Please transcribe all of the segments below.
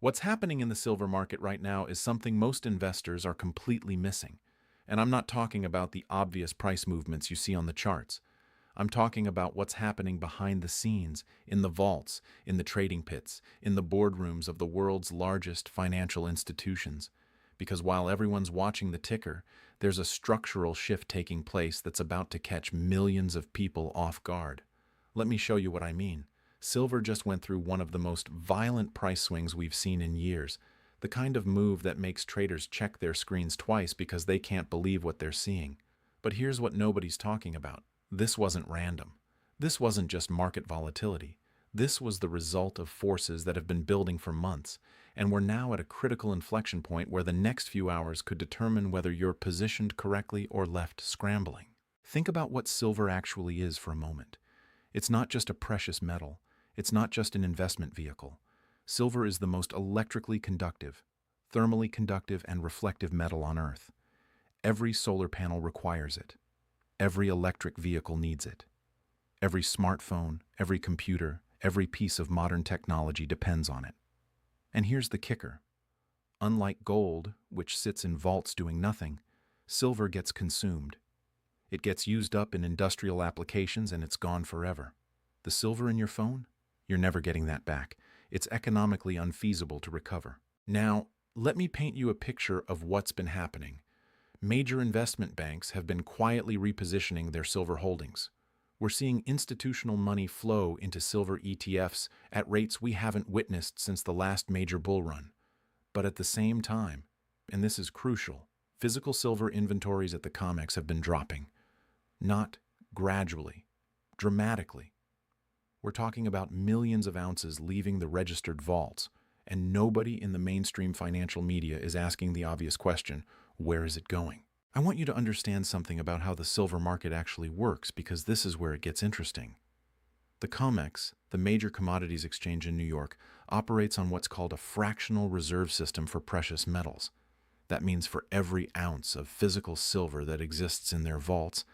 What's happening in the silver market right now is something most investors are completely missing. And I'm not talking about the obvious price movements you see on the charts. I'm talking about what's happening behind the scenes, in the vaults, in the trading pits, in the boardrooms of the world's largest financial institutions. Because while everyone's watching the ticker, there's a structural shift taking place that's about to catch millions of people off guard. Let me show you what I mean. Silver just went through one of the most violent price swings we've seen in years, the kind of move that makes traders check their screens twice because they can't believe what they're seeing. But here's what nobody's talking about. This wasn't random. This wasn't just market volatility. This was the result of forces that have been building for months, and we're now at a critical inflection point where the next few hours could determine whether you're positioned correctly or left scrambling. Think about what silver actually is for a moment. It's not just a precious metal. It's not just an investment vehicle. Silver is the most electrically conductive, thermally conductive, and reflective metal on Earth. Every solar panel requires it. Every electric vehicle needs it. Every smartphone, every computer, every piece of modern technology depends on it. And here's the kicker. Unlike gold, which sits in vaults doing nothing, silver gets consumed. It gets used up in industrial applications and it's gone forever. The silver in your phone? You're never getting that back. It's economically unfeasible to recover. Now, let me paint you a picture of what's been happening. Major investment banks have been quietly repositioning their silver holdings. We're seeing institutional money flow into silver ETFs at rates we haven't witnessed since the last major bull run. But at the same time, and this is crucial, physical silver inventories at the COMEX have been dropping. Not gradually, dramatically. We're talking about millions of ounces leaving the registered vaults, and nobody in the mainstream financial media is asking the obvious question, where is it going? I want you to understand something about how the silver market actually works, because this is where it gets interesting. The COMEX, the major commodities exchange in New York, operates on what's called a fractional reserve system for precious metals. That means for every ounce of physical silver that exists in their vaults,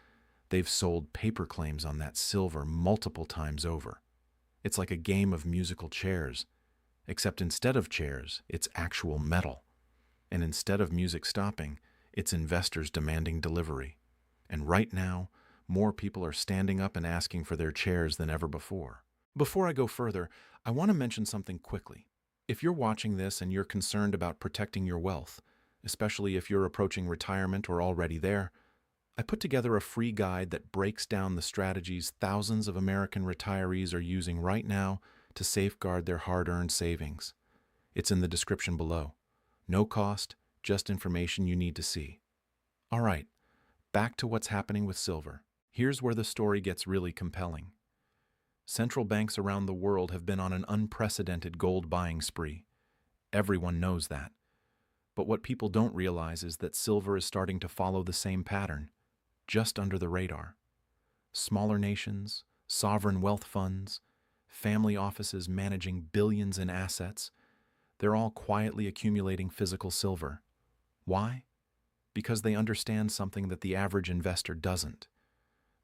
they've sold paper claims on that silver multiple times over. It's like a game of musical chairs, except instead of chairs, it's actual metal. And instead of music stopping, it's investors demanding delivery. And right now, more people are standing up and asking for their chairs than ever before. Before I go further, I want to mention something quickly. If you're watching this and you're concerned about protecting your wealth, especially if you're approaching retirement or already there, I put together a free guide that breaks down the strategies thousands of American retirees are using right now to safeguard their hard-earned savings. It's in the description below. No cost, just information you need to see. All right, back to what's happening with silver. Here's where the story gets really compelling. Central banks around the world have been on an unprecedented gold buying spree. Everyone knows that. But what people don't realize is that silver is starting to follow the same pattern, just under the radar. Smaller nations, sovereign wealth funds, family offices managing billions in assets, they're all quietly accumulating physical silver. Why? Because they understand something that the average investor doesn't.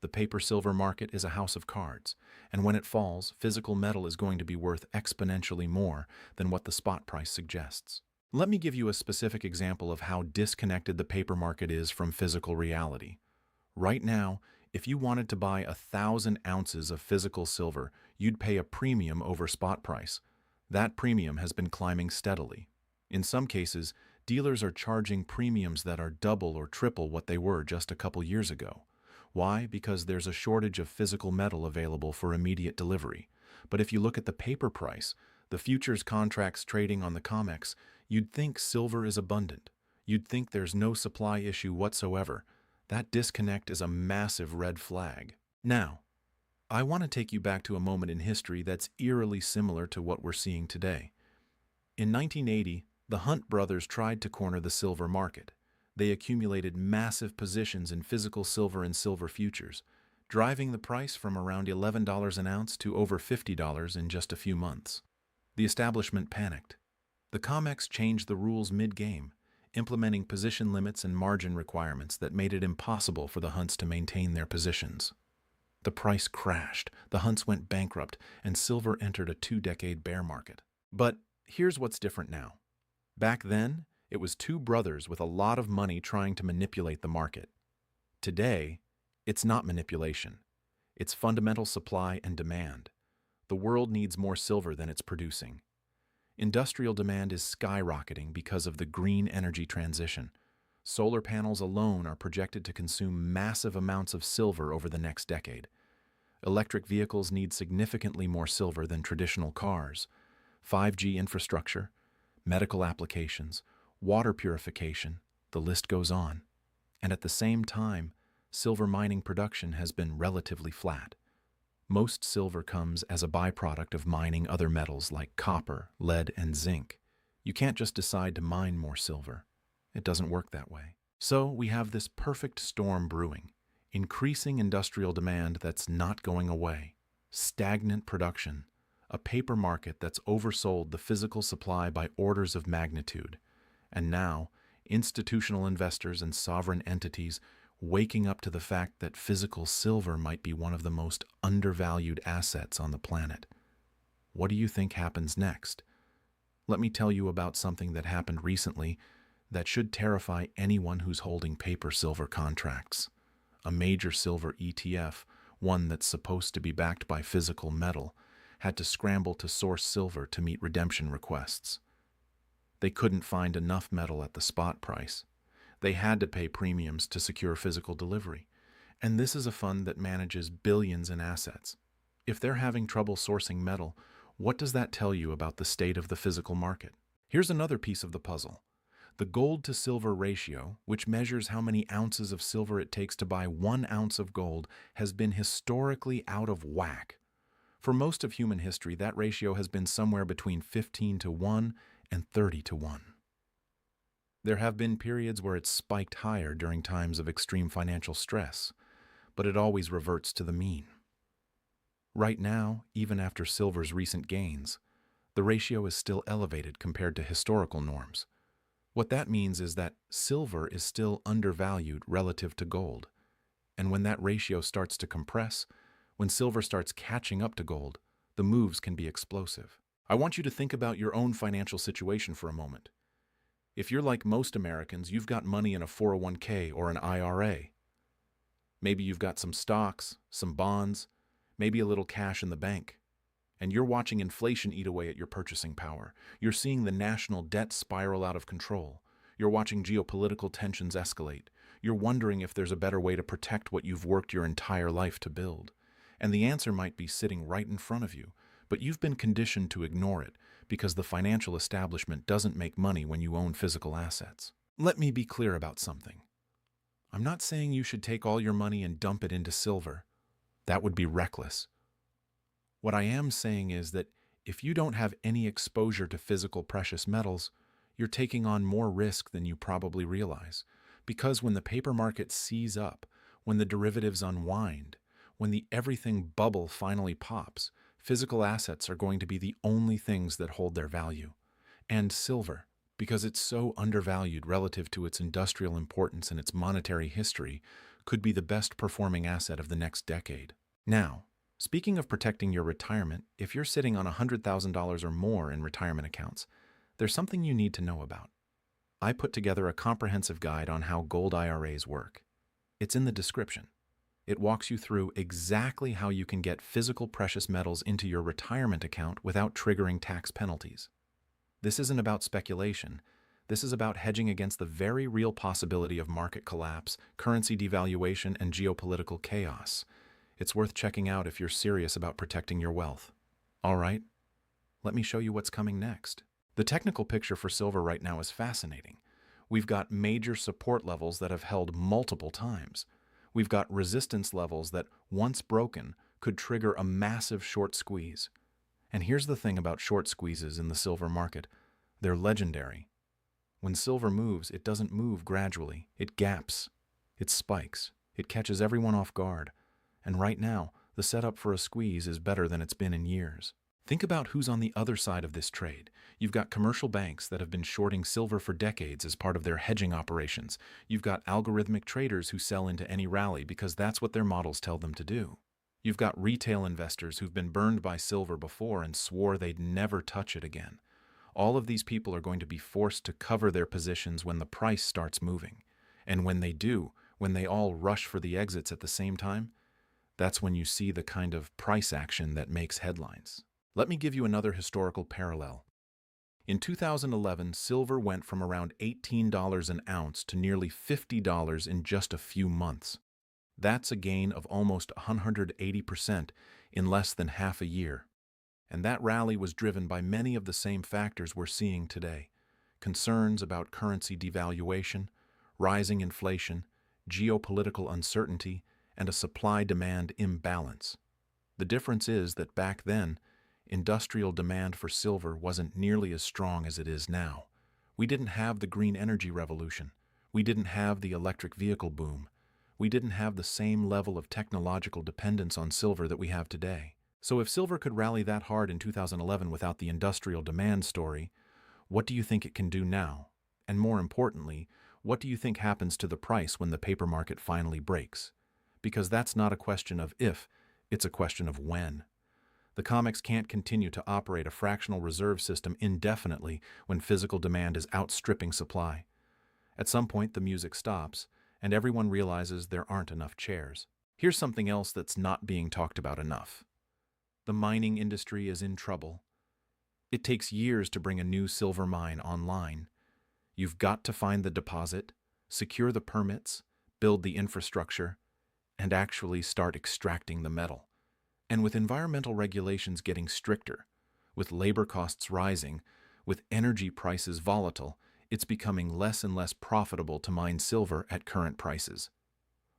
The paper silver market is a house of cards, and when it falls, physical metal is going to be worth exponentially more than what the spot price suggests. Let me give you a specific example of how disconnected the paper market is from physical reality. Right now, if you wanted to buy 1,000 ounces of physical silver, you'd pay a premium over spot price. That premium has been climbing steadily. In some cases, dealers are charging premiums that are double or triple what they were just a couple years ago. Why? Because there's a shortage of physical metal available for immediate delivery. But if you look at the paper price, the futures contracts trading on the COMEX, you'd think silver is abundant. You'd think there's no supply issue whatsoever. That disconnect is a massive red flag. Now, I want to take you back to a moment in history that's eerily similar to what we're seeing today. In 1980, the Hunt brothers tried to corner the silver market. They accumulated massive positions in physical silver and silver futures, driving the price from around $11 an ounce to over $50 in just a few months. The establishment panicked. The COMEX changed the rules mid-game, implementing position limits and margin requirements that made it impossible for the Hunts to maintain their positions. The price crashed, the Hunts went bankrupt, and silver entered a 2-decade bear market. But here's what's different now. Back then, it was two brothers with a lot of money trying to manipulate the market. Today, it's not manipulation. It's fundamental supply and demand. The world needs more silver than it's producing. Industrial demand is skyrocketing because of the green energy transition. Solar panels alone are projected to consume massive amounts of silver over the next decade. Electric vehicles need significantly more silver than traditional cars. 5G infrastructure, medical applications, water purification, the list goes on. And at the same time, silver mining production has been relatively flat. Most silver comes as a byproduct of mining other metals like copper, lead, and zinc. You can't just decide to mine more silver. It doesn't work that way. So we have this perfect storm brewing. Increasing industrial demand that's not going away. Stagnant production. A paper market that's oversold the physical supply by orders of magnitude. And now, institutional investors and sovereign entities waking up to the fact that physical silver might be one of the most undervalued assets on the planet. What do you think happens next? Let me tell you about something that happened recently that should terrify anyone who's holding paper silver contracts. A major silver ETF, one that's supposed to be backed by physical metal, had to scramble to source silver to meet redemption requests. They couldn't find enough metal at the spot price. They had to pay premiums to secure physical delivery. And this is a fund that manages billions in assets. If they're having trouble sourcing metal, what does that tell you about the state of the physical market? Here's another piece of the puzzle. The gold to silver ratio, which measures how many ounces of silver it takes to buy 1 ounce of gold, has been historically out of whack. For most of human history, that ratio has been somewhere between 15 to 1 and 30 to 1. There have been periods where it's spiked higher during times of extreme financial stress, but it always reverts to the mean. Right now, even after silver's recent gains, the ratio is still elevated compared to historical norms. What that means is that silver is still undervalued relative to gold. And when that ratio starts to compress, when silver starts catching up to gold, the moves can be explosive. I want you to think about your own financial situation for a moment. If you're like most Americans, you've got money in a 401k or an IRA. Maybe you've got some stocks, some bonds, maybe a little cash in the bank. And you're watching inflation eat away at your purchasing power. You're seeing the national debt spiral out of control. You're watching geopolitical tensions escalate. You're wondering if there's a better way to protect what you've worked your entire life to build. And the answer might be sitting right in front of you, but you've been conditioned to ignore it because the financial establishment doesn't make money when you own physical assets. Let me be clear about something. I'm not saying you should take all your money and dump it into silver. That would be reckless. What I am saying is that if you don't have any exposure to physical precious metals, you're taking on more risk than you probably realize. Because when the paper market seize up, when the derivatives unwind, when the everything bubble finally pops, physical assets are going to be the only things that hold their value. And silver, because it's so undervalued relative to its industrial importance and its monetary history, could be the best performing asset of the next decade. Now, speaking of protecting your retirement, if you're sitting on $100,000 or more in retirement accounts, there's something you need to know about. I put together a comprehensive guide on how gold IRAs work. It's in the description. It walks you through exactly how you can get physical precious metals into your retirement account without triggering tax penalties. This isn't about speculation. This is about hedging against the very real possibility of market collapse, currency devaluation, and geopolitical chaos. It's worth checking out if you're serious about protecting your wealth. All right, let me show you what's coming next. The technical picture for silver right now is fascinating. We've got major support levels that have held multiple times. We've got resistance levels that, once broken, could trigger a massive short squeeze. And here's the thing about short squeezes in the silver market. They're legendary. When silver moves, it doesn't move gradually. It gaps. It spikes. It catches everyone off guard. And right now, the setup for a squeeze is better than it's been in years. Think about who's on the other side of this trade. You've got commercial banks that have been shorting silver for decades as part of their hedging operations. You've got algorithmic traders who sell into any rally because that's what their models tell them to do. You've got retail investors who've been burned by silver before and swore they'd never touch it again. All of these people are going to be forced to cover their positions when the price starts moving. And when they do, when they all rush for the exits at the same time, that's when you see the kind of price action that makes headlines. Let me give you another historical parallel. In 2011, silver went from around $18 an ounce to nearly $50 in just a few months. That's a gain of almost 180% in less than half a year. And that rally was driven by many of the same factors we're seeing today: concerns about currency devaluation, rising inflation, geopolitical uncertainty, and a supply-demand imbalance. The difference is that back then, industrial demand for silver wasn't nearly as strong as it is now. We didn't have the green energy revolution. We didn't have the electric vehicle boom. We didn't have the same level of technological dependence on silver that we have today. So if silver could rally that hard in 2011 without the industrial demand story, what do you think it can do now? And more importantly, what do you think happens to the price when the paper market finally breaks? Because that's not a question of if, it's a question of when. The COMEX can't continue to operate a fractional reserve system indefinitely when physical demand is outstripping supply. At some point, the music stops, and everyone realizes there aren't enough chairs. Here's something else that's not being talked about enough. The mining industry is in trouble. It takes years to bring a new silver mine online. You've got to find the deposit, secure the permits, build the infrastructure, and actually start extracting the metal. And with environmental regulations getting stricter, with labor costs rising, with energy prices volatile, it's becoming less and less profitable to mine silver at current prices.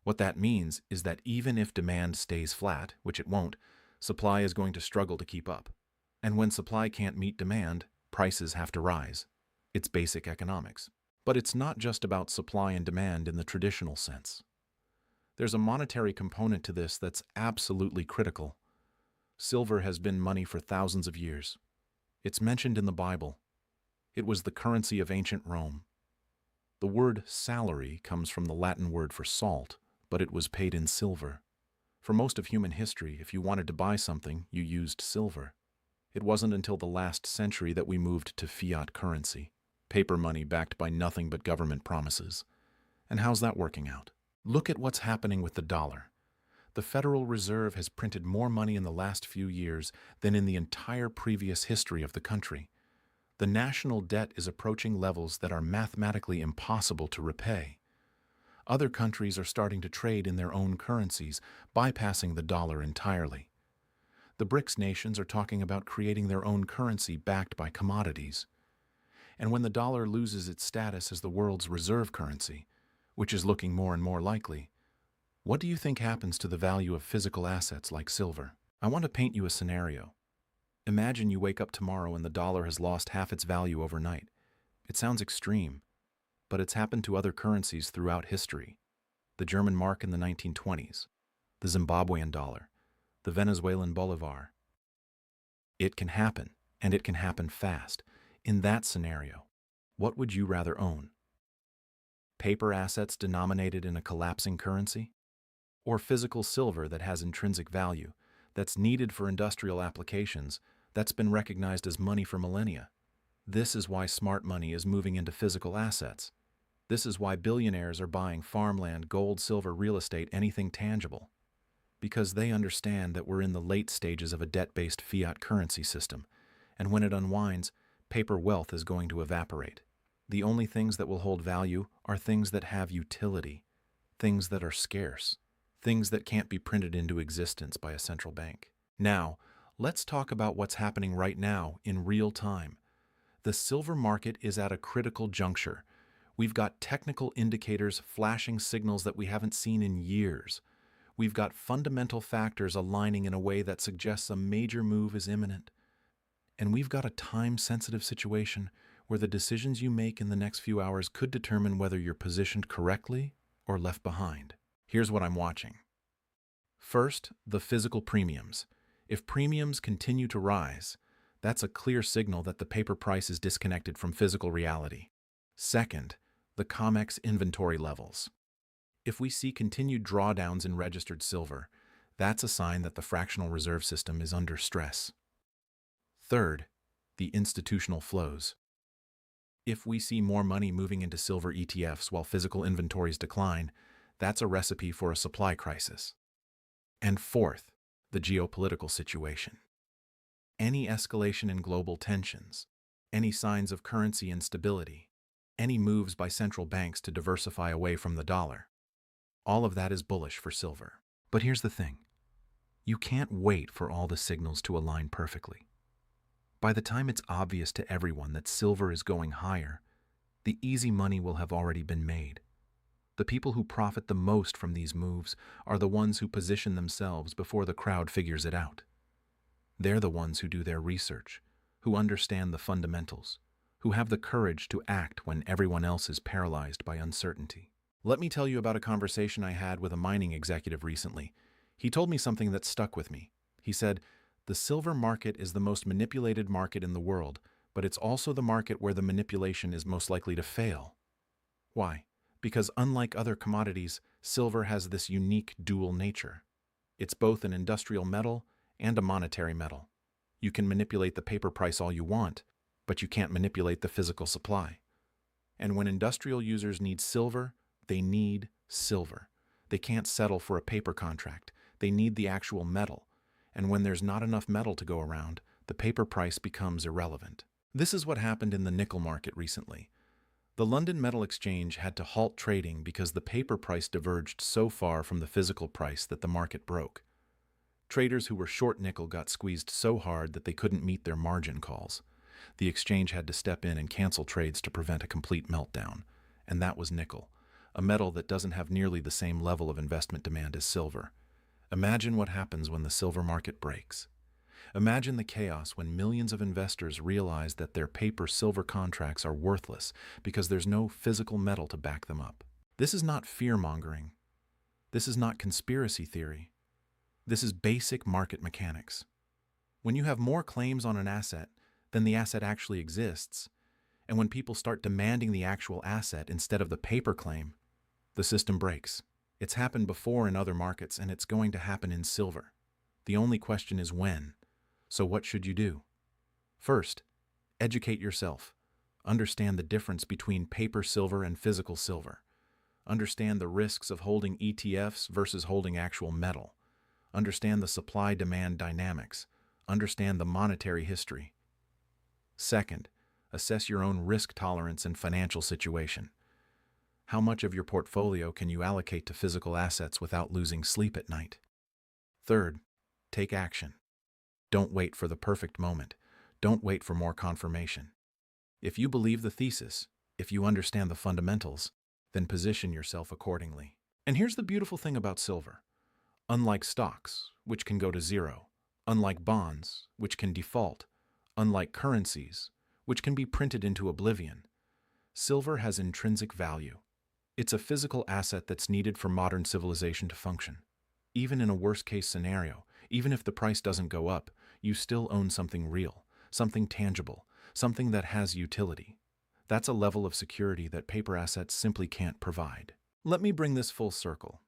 What that means is that even if demand stays flat, which it won't, supply is going to struggle to keep up. And when supply can't meet demand, prices have to rise. It's basic economics. But it's not just about supply and demand in the traditional sense. There's a monetary component to this that's absolutely critical. Silver has been money for thousands of years. It's mentioned in the Bible. It was the currency of ancient Rome. The word salary comes from the Latin word for salt, but it was paid in silver. For most of human history, if you wanted to buy something, you used silver. It wasn't until the last century that we moved to fiat currency, paper money backed by nothing but government promises. And how's that working out? Look at what's happening with the dollar. The Federal Reserve has printed more money in the last few years than in the entire previous history of the country. The national debt is approaching levels that are mathematically impossible to repay. Other countries are starting to trade in their own currencies, bypassing the dollar entirely. The BRICS nations are talking about creating their own currency backed by commodities. And when the dollar loses its status as the world's reserve currency, which is looking more and more likely, what do you think happens to the value of physical assets like silver? I want to paint you a scenario. Imagine you wake up tomorrow and the dollar has lost half its value overnight. It sounds extreme, but it's happened to other currencies throughout history. The German mark in the 1920s, the Zimbabwean dollar, the Venezuelan bolivar. It can happen, and it can happen fast. In that scenario, what would you rather own? Paper assets denominated in a collapsing currency? Or physical silver that has intrinsic value, that's needed for industrial applications, that's been recognized as money for millennia? This is why smart money is moving into physical assets. This is why billionaires are buying farmland, gold, silver, real estate, anything tangible. Because they understand that we're in the late stages of a debt-based fiat currency system, and when it unwinds, paper wealth is going to evaporate. The only things that will hold value are things that have utility, things that are scarce, things that can't be printed into existence by a central bank. Now, let's talk about what's happening right now in real time. The silver market is at a critical juncture. We've got technical indicators flashing signals that we haven't seen in years. We've got fundamental factors aligning in a way that suggests a major move is imminent. And we've got a time-sensitive situation where the decisions you make in the next few hours could determine whether you're positioned correctly or left behind. Here's what I'm watching. First, the physical premiums. If premiums continue to rise, that's a clear signal that the paper price is disconnected from physical reality. Second, the COMEX inventory levels. If we see continued drawdowns in registered silver, that's a sign that the fractional reserve system is under stress. Third, the institutional flows. If we see more money moving into silver ETFs while physical inventories decline, that's a recipe for a supply crisis. And fourth, the geopolitical situation. Any escalation in global tensions, any signs of currency instability, any moves by central banks to diversify away from the dollar, all of that is bullish for silver. But here's the thing. You can't wait for all the signals to align perfectly. By the time it's obvious to everyone that silver is going higher, the easy money will have already been made. The people who profit the most from these moves are the ones who position themselves before the crowd figures it out. They're the ones who do their research, who understand the fundamentals, who have the courage to act when everyone else is paralyzed by uncertainty. Let me tell you about a conversation I had with a mining executive recently. He told me something that stuck with me. He said, "The silver market is the most manipulated market in the world, but it's also the market where the manipulation is most likely to fail." Why? Because unlike other commodities, silver has this unique dual nature. It's both an industrial metal and a monetary metal. You can manipulate the paper price all you want, but you can't manipulate the physical supply. And when industrial users need silver, they need silver. They can't settle for a paper contract. They need the actual metal. And when there's not enough metal to go around, the paper price becomes irrelevant. This is what happened in the nickel market recently. The London Metal Exchange had to halt trading because the paper price diverged so far from the physical price that the market broke. Traders who were short nickel got squeezed so hard that they couldn't meet their margin calls. The exchange had to step in and cancel trades to prevent a complete meltdown. And that was nickel, a metal that doesn't have nearly the same level of investment demand as silver. Imagine what happens when the silver market breaks. Imagine the chaos when millions of investors realize that their paper silver contracts are worthless because there's no physical metal to back them up. This is not fear-mongering. This is not conspiracy theory. This is basic market mechanics. When you have more claims on an asset than the asset actually exists, and when people start demanding the actual asset instead of the paper claim, the system breaks. It's happened before in other markets, and it's going to happen in silver. The only question is when. So what should you do? First, educate yourself. Understand the difference between paper silver and physical silver. Understand the risks of holding ETFs versus holding actual metal. Understand the supply-demand dynamics. Understand the monetary history. Second, assess your own risk tolerance and financial situation. How much of your portfolio can you allocate to physical assets without losing sleep at night? Third, take action. Don't wait for the perfect moment. Don't wait for more confirmation. If you believe the thesis, if you understand the fundamentals, then position yourself accordingly. And here's the beautiful thing about silver. Unlike stocks, which can go to zero, unlike bonds, which can default, unlike currencies, which can be printed into oblivion, silver has intrinsic value. It's a physical asset that's needed for modern civilization to function. Even in a worst-case scenario, even if the price doesn't go up, you still own something real, something tangible, something that has utility. That's a level of security that paper assets simply can't provide. Let me bring this full circle.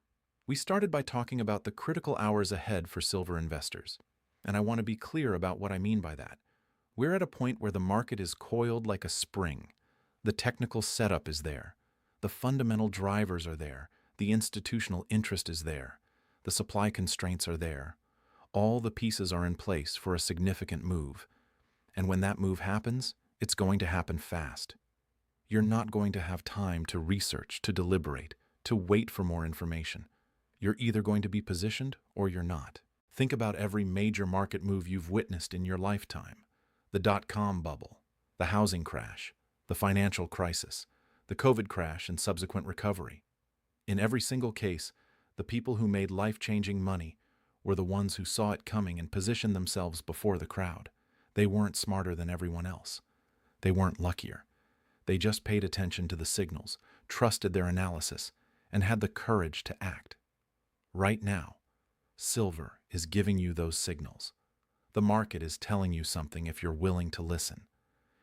We started by talking about the critical hours ahead for silver investors, and I want to be clear about what I mean by that. We're at a point where the market is coiled like a spring. The technical setup is there. The fundamental drivers are there. The institutional interest is there. The supply constraints are there. All the pieces are in place for a significant move. And when that move happens, it's going to happen fast. You're not going to have time to research, to deliberate, to wait for more information. You're either going to be positioned or you're not. Think about every major market move you've witnessed in your lifetime. The dot-com bubble, the housing crash, the financial crisis, the COVID crash and subsequent recovery. In every single case, the people who made life-changing money were the ones who saw it coming and positioned themselves before the crowd. They weren't smarter than everyone else. They weren't luckier. They just paid attention to the signals, trusted their analysis, and had the courage to act. Right now, silver is giving you those signals. The market is telling you something if you're willing to listen.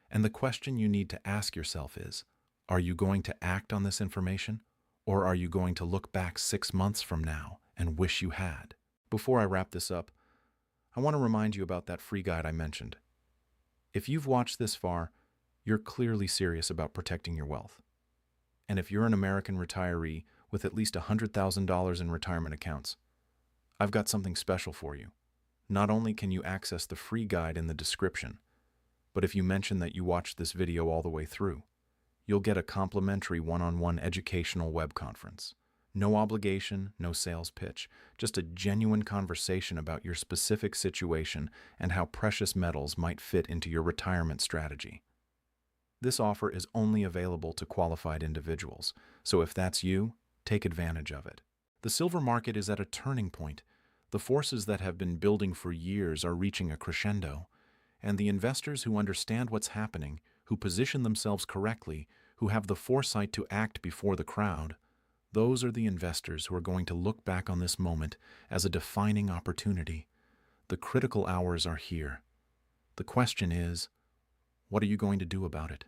And the question you need to ask yourself is, are you going to act on this information, or are you going to look back 6 months from now and wish you had? Before I wrap this up, I want to remind you about that free guide I mentioned. If you've watched this far, you're clearly serious about protecting your wealth. And if you're an American retiree with at least $100,000 in retirement accounts, I've got something special for you. Not only can you access the free guide in the description, but if you mention that you watched this video all the way through, you'll get a complimentary one-on-one educational web conference. No obligation, no sales pitch, just a genuine conversation about your specific situation and how precious metals might fit into your retirement strategy. This offer is only available to qualified individuals, so if that's you, take advantage of it. The silver market is at a turning point. The forces that have been building for years are reaching a crescendo, and the investors who understand what's happening, who position themselves correctly, who have the foresight to act before the crowd, those are the investors who are going to look back on this moment as a defining opportunity. The critical hours are here. The question is, what are you going to do about it?